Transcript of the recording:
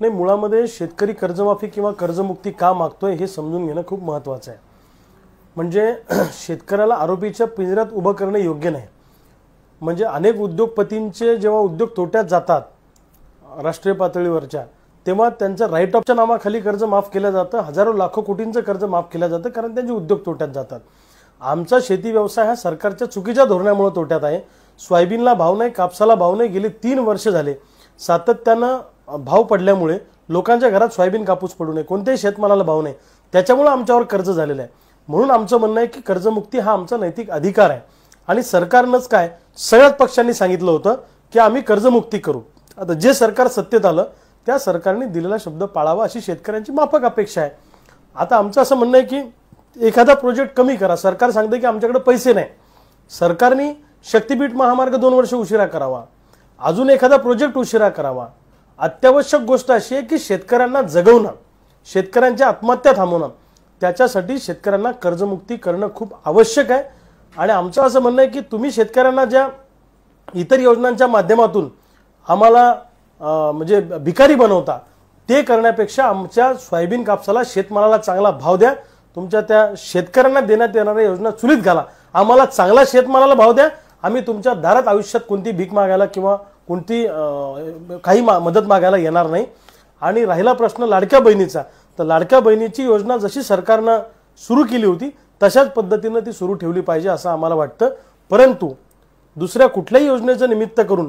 नाही, मुळामध्ये शेतकरी कर्जमाफी किंवा कर्जमुक्ती का मागतोय हे समजून घेणं खूप महत्त्वाचं आहे। म्हणजे शेतकऱ्याला आरोपीच्या पिंजऱ्यात उभं करणं योग्य नाही। म्हणजे अनेक उद्योगपतींचे जेव्हा उद्योग तोट्यात जातात राष्ट्रीय पातळीवरच्या, तेव्हा त्यांच्या राईट ऑफच्या नावाखाली कर्ज माफ केलं जातं, हजारो लाखो कोटींचं कर्ज माफ केलं जातं, कारण त्यांचे उद्योग तोट्यात जातात। आमचा शेती व्यवसाय हा सरकारच्या चुकीच्या धोरणामुळे तोट्यात आहे। सोयाबीनला भाव नाही, कापसाला भाव नाही, गेली 3 वर्ष झाले सातत्यानं भाव पडल्यामुळे लोकांच्या घरात सोयाबीन कापूस पडू नये, कोणत्याही शेतमालाला भाव नाही, त्याच्यामुळे आमच्यावर कर्ज झालेलं आहे। म्हणून आमचं म्हणणं आहे की कर्जमुक्ती हा आमचा नैतिक अधिकार आहे आणि सरकारनंच काय सगळ्याच पक्षांनी सांगितलं होतं की आम्ही कर्जमुक्ती करू। आता जे सरकार सत्तेत आलं त्या सरकारने दिलेला शब्द पाळावा अशी शेतकऱ्यांची माफक अपेक्षा आहे। आता आमचं असं म्हणणं आहे की एखादा प्रोजेक्ट कमी करा। सरकार सांगते की आमच्याकडे पैसे नाही, सरकारने शक्तीपीठ महामार्ग 2 वर्ष उशिरा करावा, अजून एखादा प्रोजेक्ट उशिरा करावा। अत्यावश्यक गोष्ट अशी आहे की शेतकऱ्यांना जगवणं, शेतकऱ्यांच्या आत्महत्या थांबवणं, त्याच्यासाठी शेतकऱ्यांना कर्जमुक्ती करणं खूप आवश्यक आहे। आणि आमचं असं म्हणणं आहे की तुम्ही शेतकऱ्यांना ज्या इतर योजनांच्या माध्यमातून आम्हाला म्हणजे भिकारी बनवता, ते करण्यापेक्षा आमच्या सोयाबीन कापसाला शेतमालाला चांगला भाव द्या, तुमच्या त्या शेतकऱ्यांना देण्यात येणाऱ्या योजना चुलीत घाला, आम्हाला चांगला शेतमालाला भाव द्या, आम्ही तुमच्या दारात आयुष्यात कोणती भीक मागायला किंवा कोणती काही मदत मागायला येणार नाही। आणि राहिला प्रश्न लाडक्या बहिणीचा, तर लाडक्या बहिणीची योजना जशी सरकारनं सुरू केली होती तशाच पद्धतीने ती सुरू ठेवली पाहिजे असं आम्हाला वाटतं। परंतु दुसऱ्या कुठल्याही योजनेचं निमित्त करून